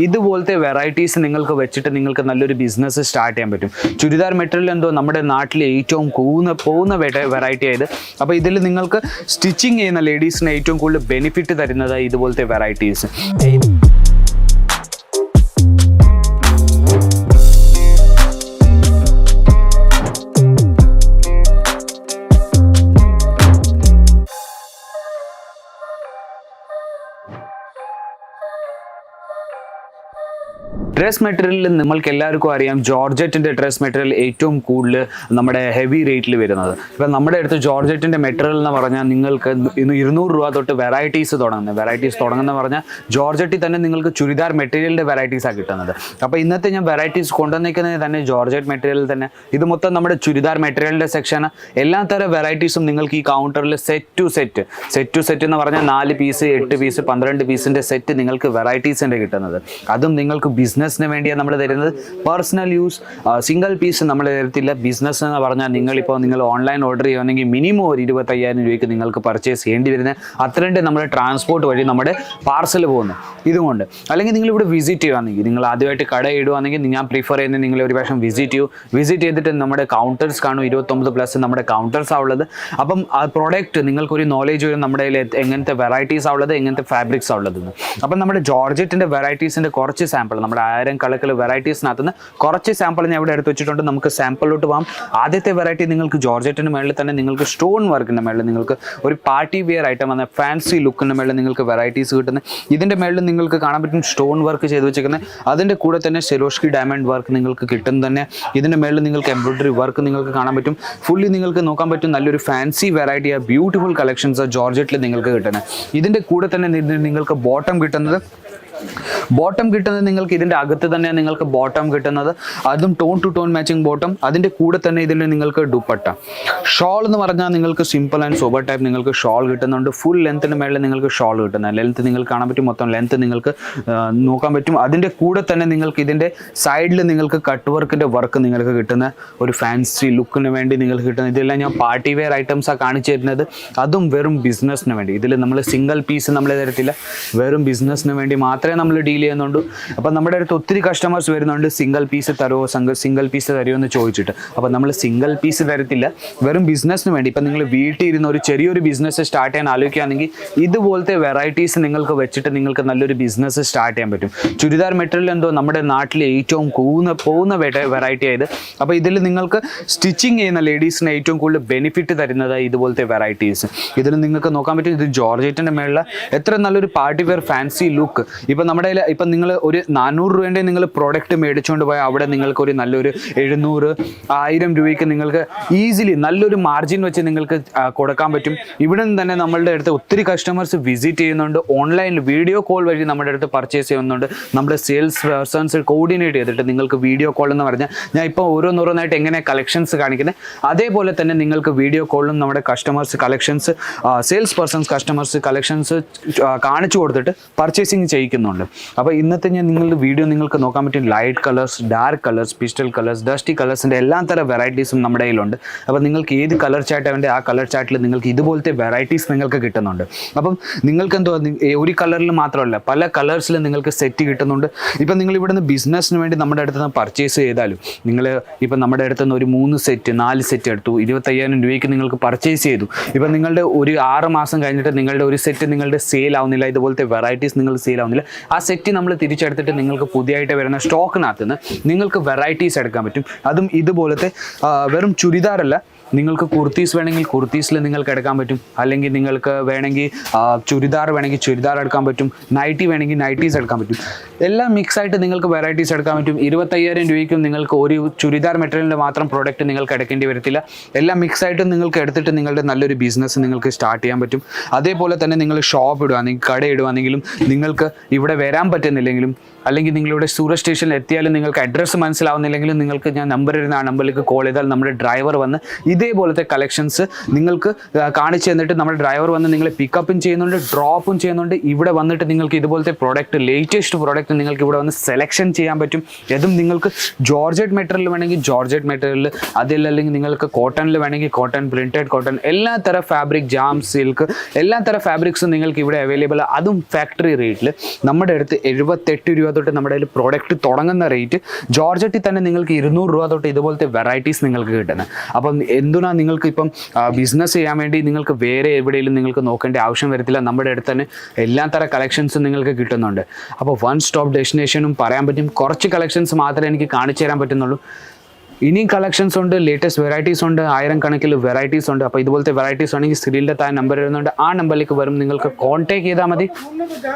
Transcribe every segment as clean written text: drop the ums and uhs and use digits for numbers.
ഇതുപോലത്തെ വെറൈറ്റീസ് നിങ്ങൾക്ക് വെച്ചിട്ട് നിങ്ങൾക്ക് നല്ലൊരു ബിസിനസ് സ്റ്റാർട്ട് ചെയ്യാൻ പറ്റും. ചുരിദാർ മെറ്റീരിയൽ എന്തോ നമ്മുടെ നാട്ടിൽ ഏറ്റവും പോകുന്ന വെറൈറ്റി ആയത്. അപ്പോൾ ഇതിൽ നിങ്ങൾക്ക് സ്റ്റിച്ചിങ് ചെയ്യുന്ന ലേഡീസിന് ഏറ്റവും കൂടുതൽ ബെനിഫിറ്റ് തരുന്നത് ഇതുപോലത്തെ വെറൈറ്റീസ്. ഡ്രസ് മെറ്റീരിയലിൽ നമ്മൾക്ക് എല്ലാവർക്കും അറിയാം, ജോർജറ്റിൻ്റെ ഡ്രസ് മെറ്റീരിയൽ ഏറ്റവും കൂടുതൽ നമ്മുടെ ഹെവി റേറ്റിൽ വരുന്നത്. ഇപ്പം നമ്മുടെ അടുത്ത് ജോർജറ്റിൻ്റെ മെറ്റീരിയൽ എന്ന് പറഞ്ഞാൽ നിങ്ങൾക്ക് 200 രൂപ തൊട്ട് വെറൈറ്റീസ് തുടങ്ങുന്ന പറഞ്ഞാൽ ജോർജറ്റിൽ തന്നെ നിങ്ങൾക്ക് ചുരിദാർ മെറ്റീരിയലിൻ്റെ വെറൈറ്റീസാണ് കിട്ടുന്നത്. അപ്പോൾ ഇന്നത്തെ ഞാൻ വെറൈറ്റീസ് കൊണ്ടുവന്നിരിക്കുന്നത് തന്നെ ജോർജറ്റ് മെറ്റീരിയൽ തന്നെ. ഇത് മൊത്തം നമ്മുടെ ചുരിദാർ മെറ്റീരിയലിൻ്റെ സെക്ഷനാണ്. എല്ലാ തരം വെറൈറ്റീസും നിങ്ങൾക്ക് ഈ കൗണ്ടറിൽ സെറ്റ് ടു സെറ്റ് എന്ന് പറഞ്ഞാൽ 4 പീസ് 8 പീസ് 12 പീസിൻ്റെ സെറ്റ് നിങ്ങൾക്ക് വെറൈറ്റീസിൻ്റെ കിട്ടുന്നത്. അതും നിങ്ങൾക്ക് ബിസിനസ്സിന് വേണ്ടിയാണ് നമ്മൾ തരുന്നത്. പേഴ്സണൽ യൂസ് സിംഗിൾ പീസ് നമ്മൾ തരത്തില്ല. ബിസിനസ് എന്ന് പറഞ്ഞാൽ നിങ്ങൾ ഓൺലൈൻ ഓർഡർ ചെയ്യുകയാണെങ്കിൽ മിനിമം ഒരു 25,000 രൂപയ്ക്ക് നിങ്ങൾക്ക് പർച്ചേസ് ചെയ്യേണ്ടി വരുന്നത്. അത്രയും നമ്മുടെ ട്രാൻസ്പോർട്ട് വഴി നമ്മുടെ പാർസൽ പോകുന്നു. ഇതുകൊണ്ട് അല്ലെങ്കിൽ നിങ്ങൾ ഇവിടെ വിസിറ്റ് ചെയ്യുകയാണെങ്കിൽ, നിങ്ങൾ ആദ്യമായിട്ട് കട ഇടുകയാണെങ്കിൽ ഞാൻ പ്രിഫർ ചെയ്യുന്നത് നിങ്ങൾ ഒരു പ്രാവശ്യം വിസിറ്റ് ചെയ്തിട്ട് നമ്മുടെ കൗണ്ടേഴ്സ് കാണും. 29+ നമ്മുടെ കൗണ്ടേഴ്സാണ് ഉള്ളത്. അപ്പം ആ പ്രോഡക്റ്റ് നിങ്ങൾക്കൊരു നോളേജ് വരും നമ്മുടെ കയ്യിൽ എങ്ങനത്തെ വെറൈറ്റീസാണ് ഉള്ളത്, എങ്ങനത്തെ ഫാബ്രിക്സാണ് ഉള്ളതെന്ന്. അപ്പം നമ്മുടെ ജോർജറ്റിൻ്റെ വെറൈറ്റീസിൻ്റെ കുറച്ച് സാമ്പിൾ, നമ്മുടെ 1000 കളക്കിൽ വെറൈറ്റീസിനകത്തുനിന്ന് കുറച്ച് സാമ്പിൾ ഞാൻ ഇവിടെ എടുത്ത് വെച്ചിട്ടുണ്ട്. നമുക്ക് സാമ്പിളിലോട്ട് പോകാം. ആദ്യത്തെ വെറൈറ്റി നിങ്ങൾക്ക് ജോർജറ്റിൻ്റെ മേളിൽ തന്നെ നിങ്ങൾക്ക് സ്റ്റോൺ വർക്കിൻ്റെ മേളിൽ നിങ്ങൾക്ക് ഒരു പാർട്ടി വെയർ ഐറ്റം വന്ന ഫാൻസി ലുക്കിൻ്റെ മേളിൽ നിങ്ങൾക്ക് വെറൈറ്റീസ് കിട്ടുന്നത്. ഇതിൻ്റെ മേളിൽ നിങ്ങൾക്ക് കാണാൻ പറ്റും സ്റ്റോൺ വർക്ക് ചെയ്ത് വെച്ചിരിക്കുന്നത്. അതിൻ്റെ കൂടെ തന്നെ സെലോഷ്കി ഡയമണ്ട് വർക്ക് നിങ്ങൾക്ക് കിട്ടും തന്നെ. ഇതിൻ്റെ മേളിൽ നിങ്ങൾക്ക് എംബ്രോയിഡറി വർക്ക് നിങ്ങൾക്ക് കാണാൻ പറ്റും. ഫുള്ളി നിങ്ങൾക്ക് നോക്കാൻ പറ്റും. നല്ലൊരു ഫാൻസി വെറൈറ്റി ബ്യൂട്ടിഫുൾ കളക്ഷൻസ് ജോർജറ്റിൽ നിങ്ങൾക്ക് കിട്ടുന്നത്. ഇതിൻ്റെ കൂടെ തന്നെ നിങ്ങൾക്ക് ബോട്ടം കിട്ടുന്നത് നിങ്ങൾക്ക് ഇതിൻ്റെ അകത്ത് തന്നെ നിങ്ങൾക്ക് ബോട്ടം കിട്ടുന്നത്. അതും tone to tone matching bottom. അതിൻ്റെ കൂടെ തന്നെ ഇതിൽ നിങ്ങൾക്ക് ദുപ്പട്ട. ഷോൾ എന്ന് പറഞ്ഞാൽ നിങ്ങൾക്ക് സിമ്പിൾ ആൻഡ് സോബർ ടൈപ്പ് നിങ്ങൾക്ക് ഷോൾ കിട്ടുന്നുണ്ട്. ഫുൾ ലെങ്ത്തിന് മേളിൽ നിങ്ങൾക്ക് ഷോൾ കിട്ടുന്നത്. ലെങ്ത്ത് നിങ്ങൾക്ക് കാണാൻ പറ്റും. മൊത്തം ലെങ്ത്ത് നിങ്ങൾക്ക് നോക്കാൻ പറ്റും. അതിൻ്റെ കൂടെ തന്നെ നിങ്ങൾക്ക് ഇതിൻ്റെ സൈഡിൽ നിങ്ങൾക്ക് കട്ട് വർക്കിൻ്റെ വർക്ക് നിങ്ങൾക്ക് കിട്ടുന്ന ഒരു ഫാൻസി ലുക്കിന് വേണ്ടി നിങ്ങൾക്ക് കിട്ടുന്നത്. ഇതെല്ലാം ഞാൻ പാർട്ടി വെയർ ഐറ്റംസാണ് കാണിച്ചു തരുന്നത്. അതും വെറും ബിസിനസ്സിന് വേണ്ടി. ഇതിൽ നമ്മൾ സിംഗിൾ പീസ് നമ്മൾ തരത്തില്ല. വെറും ബിസിനസ്സിന് വേണ്ടി മാത്രമേ നമ്മൾ ഡീൽ ചെയ്യുന്നുണ്ട്. അപ്പം നമ്മുടെ അടുത്ത് ഒത്തിരി കസ്റ്റമേഴ്സ് വരുന്നുണ്ട്, സിംഗിൾ പീസ് തരുമോ എന്ന് ചോദിച്ചിട്ട്. അപ്പം നമ്മൾ സിംഗിൾ പീസ് തരത്തില്ല, വെറും ബിസിനസ്സിന് വേണ്ടി. ഇപ്പം നിങ്ങൾ വീട്ടിൽ ഇരുന്ന് ഒരു ചെറിയൊരു ബിസിനസ് സ്റ്റാർട്ട് ചെയ്യാൻ ആലോചിക്കുകയാണെങ്കിൽ ഇതുപോലത്തെ വെറൈറ്റീസ് നിങ്ങൾക്ക് വെച്ചിട്ട് നിങ്ങൾക്ക് നല്ലൊരു ബിസിനസ് സ്റ്റാർട്ട് ചെയ്യാൻ പറ്റും. ചുരിദാർ മെറ്റീരിയൽ എന്തോ നമ്മുടെ നാട്ടിൽ ഏറ്റവും പോകുന്ന വെറൈറ്റി ആയത്. അപ്പോൾ ഇതിൽ നിങ്ങൾക്ക് സ്റ്റിച്ചിങ് ചെയ്യുന്ന ലേഡീസിന് ഏറ്റവും കൂടുതൽ ബെനിഫിറ്റ് തരുന്നത് ഇതുപോലത്തെ വെറൈറ്റീസ്. ഇതിൽ നിങ്ങൾക്ക് നോക്കാൻ പറ്റും. ഇത് ജോർജറ്റിൻ്റെ മേളിൽ എത്ര നല്ലൊരു പാർട്ടി വെയർ ഫാൻസി ലുക്ക്. ഇപ്പം നമ്മുടെ ഇപ്പം നിങ്ങൾ ഒരു 400 രൂപേൻ്റെ നിങ്ങൾ പ്രോഡക്റ്റ് മേടിച്ചുകൊണ്ട് പോയാൽ അവിടെ നിങ്ങൾക്ക് ഒരു നല്ലൊരു 700-1000 രൂപയ്ക്ക് നിങ്ങൾക്ക് ഈസിലി നല്ലൊരു മാർജിൻ വെച്ച് നിങ്ങൾക്ക് കൊടുക്കാൻ പറ്റും. ഇവിടെ നിന്ന് തന്നെ നമ്മളുടെ അടുത്ത് ഒത്തിരി കസ്റ്റമേഴ്സ് വിസിറ്റ് ചെയ്യുന്നുണ്ട്. ഓൺലൈനിൽ വീഡിയോ കോൾ വഴി നമ്മുടെ അടുത്ത് പർച്ചേസ് ചെയ്യുന്നുണ്ട്. നമ്മുടെ സെയിൽസ് പേഴ്സൺസ് കോർഡിനേറ്റ് ചെയ്തിട്ട് നിങ്ങൾക്ക് വീഡിയോ കോൾ എന്ന് പറഞ്ഞാൽ ഞാൻ ഇപ്പോൾ ഓരോന്നോരോന്നായിട്ട് എങ്ങനെ കളക്ഷൻസ് കാണിക്കുന്നത്, അതേപോലെ തന്നെ നിങ്ങൾക്ക് വീഡിയോ കോളിലും നമ്മുടെ customers collections sales persons customers collections കാണിച്ചു കൊടുത്തിട്ട് പർച്ചേസിങ് ചെയ്യിക്കുന്നുണ്ട്. അപ്പോൾ ഇന്നത്തെ നിങ്ങളുടെ വീഡിയോ നിങ്ങൾക്ക് നോക്കാൻ പറ്റും. Light colours, dark colours, pastel colours, dusty കളേഴ്സിൻ്റെ എല്ലാ തരം വെറൈറ്റീസും നമ്മുടെ കയ്യിലുണ്ട്. അപ്പോൾ നിങ്ങൾക്ക് ഏത് കളർ ചാർട്ട് വേണ്ടേ ആ കളർ ചാർട്ടിൽ നിങ്ങൾക്ക് ഇതുപോലത്തെ വെറൈറ്റീസ് നിങ്ങൾക്ക് കിട്ടുന്നുണ്ട്. അപ്പം നിങ്ങൾക്ക് എന്തോ ഒരു കളറിൽ മാത്രമല്ല പല കളേഴ്സിൽ നിങ്ങൾക്ക് സെറ്റ് കിട്ടുന്നുണ്ട്. ഇപ്പം നിങ്ങൾ ഇവിടുന്ന് ബിസിനസ്സിന് വേണ്ടി നമ്മുടെ അടുത്ത് നിന്ന് പർച്ചേസ് ചെയ്താലും നിങ്ങൾ ഇപ്പം നമ്മുടെ അടുത്ത് നിന്ന് ഒരു 3 സെറ്റ് 4 സെറ്റ് എടുത്തു 25,000 രൂപയ്ക്ക് നിങ്ങൾക്ക് പർച്ചേസ് ചെയ്തു. ഇപ്പം നിങ്ങളുടെ ഒരു 6 മാസം കഴിഞ്ഞിട്ട് നിങ്ങളുടെ ഒരു സെറ്റ് നിങ്ങളുടെ സെയിൽ ആവുന്നില്ല, ഇതുപോലത്തെ വെറൈറ്റീസ് നിങ്ങൾ സെയിൽ ആവുന്നില്ല, ആ സെറ്റ് നമ്മൾ തിരിച്ചെടുത്തിട്ട് നിങ്ങൾക്ക് പുതിയതായിട്ട് വരുന്ന സ്റ്റോക്കിനകത്ത് നിന്ന് നിങ്ങൾക്ക് വെറൈറ്റീസ് എടുക്കാൻ പറ്റും. അതും ഇതുപോലത്തെ വെറും ചുരിദാറല്ല, നിങ്ങൾക്ക് കുർത്തീസ് വേണമെങ്കിൽ കുർത്തീസിൽ നിങ്ങൾക്ക് എടുക്കാൻ പറ്റും. അല്ലെങ്കിൽ നിങ്ങൾക്ക് വേണമെങ്കിൽ ചുരിദാർ വേണമെങ്കിൽ ചുരിദാർ എടുക്കാൻ പറ്റും. നൈറ്റി വേണമെങ്കിൽ നൈറ്റീസ് എടുക്കാൻ പറ്റും. എല്ലാം മിക്സ് ആയിട്ട് നിങ്ങൾക്ക് വെറൈറ്റീസ് എടുക്കാൻ പറ്റും. 25,000 രൂപയ്ക്കും നിങ്ങൾക്ക് ഒരു ചുരിദാർ മെറ്റീരിയലിൻ്റെ മാത്രം പ്രോഡക്റ്റ് നിങ്ങൾക്ക് എടുക്കേണ്ടി വരത്തില്ല. എല്ലാം മിക്സ് ആയിട്ട് നിങ്ങൾക്ക് എടുത്തിട്ട് നിങ്ങളുടെ നല്ലൊരു ബിസിനസ് നിങ്ങൾക്ക് സ്റ്റാർട്ട് ചെയ്യാൻ പറ്റും. അതേപോലെ തന്നെ നിങ്ങൾ ഷോപ്പ് ഇടുകയാണെങ്കിൽ കട ഇടുകയാണെങ്കിലും നിങ്ങൾക്ക് ഇവിടെ വരാൻ പറ്റുന്നില്ലെങ്കിലും അല്ലെങ്കിൽ നിങ്ങളിവിടെ സൂറത്ത് സ്റ്റേഷനിൽ എത്തിയാലും നിങ്ങൾക്ക് അഡ്രസ്സ് മനസ്സിലാവുന്നില്ലെങ്കിലും നിങ്ങൾക്ക് ഞാൻ നമ്പർ ഇരുന്ന ആ നമ്പറിലേക്ക് കോൾ ചെയ്താൽ നമ്മുടെ ഡ്രൈവർ വന്ന് ഇതേപോലത്തെ കളക്ഷൻസ് നിങ്ങൾക്ക് കാണിച്ചു തന്നിട്ട് നമ്മുടെ ഡ്രൈവർ വന്ന് നിങ്ങളെ പിക്കപ്പും ചെയ്യുന്നുണ്ട്, ഡ്രോപ്പും ചെയ്യുന്നുണ്ട്. ഇവിടെ വന്നിട്ട് നിങ്ങൾക്ക് ഇതുപോലത്തെ പ്രോഡക്റ്റ് ലേറ്റസ്റ്റ് പ്രോഡക്റ്റ് നിങ്ങൾക്ക് ഇവിടെ വന്ന് സെലക്ഷൻ ചെയ്യാൻ പറ്റും. അതും നിങ്ങൾക്ക് ജോർജറ്റ് മെറ്റീരിയൽ വേണമെങ്കിൽ ജോർജറ്റ് മെറ്റീരിയൽ, അതിലല്ലെങ്കിൽ നിങ്ങൾക്ക് കോട്ടണിൽ വേണമെങ്കിൽ കോട്ടൺ, പ്രിൻറ്റഡ് കോട്ടൺ, എല്ലാ തരം ഫാബ്രിക്, ജാം, സിൽക്ക്, എല്ലാ തരം ഫാബ്രിക്സും നിങ്ങൾക്ക് ഇവിടെ അവൈലബിൾ. അതും ഫാക്ടറി റേറ്റിൽ നമ്മുടെ അടുത്ത് 78 രൂപ തൊട്ട് നമ്മുടെ കയ്യിൽ പ്രോഡക്റ്റ് തുടങ്ങുന്ന റേറ്റ്. ജോർജറ്റിൽ തന്നെ നിങ്ങൾക്ക് 200 രൂപ തൊട്ട് ഇതുപോലത്തെ വെറൈറ്റീസ് നിങ്ങൾക്ക് കിട്ടുന്നത്. അപ്പം എന്തിനാ നിങ്ങൾക്ക് ഇപ്പം ബിസിനസ് ചെയ്യാൻ വേണ്ടി നിങ്ങൾക്ക് വേറെ എവിടെയെങ്കിലും നിങ്ങൾക്ക് നോക്കേണ്ട ആവശ്യം വരത്തില്ല. നമ്മുടെ അടുത്ത് തന്നെ എല്ലാ തരം കളക്ഷൻസും നിങ്ങൾക്ക് കിട്ടുന്നുണ്ട്. അപ്പോൾ വൺ സ്റ്റോപ്പ് ഡെസ്റ്റിനേഷനും പറയാൻ പറ്റും. കുറച്ച് കളക്ഷൻസ് മാത്രമേ എനിക്ക് കാണിച്ചു തരാൻ പറ്റുന്നുള്ളൂ. ഇനിയും കളക്ഷൻസ് ഉണ്ട്, ലേറ്റസ്റ്റ് വെറൈറ്റീസ് ഉണ്ട്, 1000 കണക്കിൽ വെറൈറ്റീസ് ഉണ്ട്. അപ്പോൾ ഇതുപോലത്തെ വെറൈറ്റീസ് ആണെങ്കിൽ സ്ക്രീനിൻ്റെ താഴെ നമ്പർ വരുന്നുണ്ട്. ആ നമ്പറിലേക്ക് വരും, നിങ്ങൾക്ക് കോൺടാക്ട് ചെയ്താൽ മതി,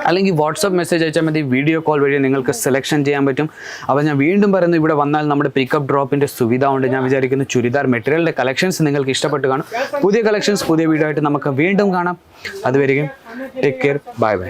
അല്ലെങ്കിൽ വാട്സപ്പ് മെസ്സേജ് അയച്ചാൽ മതി. വീഡിയോ കോൾ വഴി നിങ്ങൾക്ക് സെലക്ഷൻ ചെയ്യാൻ പറ്റും. അപ്പോൾ ഞാൻ വീണ്ടും പറയുന്നു, ഇവിടെ വന്നാൽ നമ്മുടെ പിക്കപ്പ് ഡ്രോപ്പിൻ്റെ സുവിധ ഉണ്ട്. ഞാൻ വിചാരിക്കുന്നു ചുരിദാർ മെറ്റീരിയലിൻ്റെ കളക്ഷൻസ് നിങ്ങൾക്ക് ഇഷ്ടപ്പെട്ട് കാണും. പുതിയ കളക്ഷൻസ് പുതിയ വീഡിയോ ആയിട്ട് നമുക്ക് വീണ്ടും കാണാം. അതുവരെയും ടേക്ക് കെയർ, ബൈ ബൈ.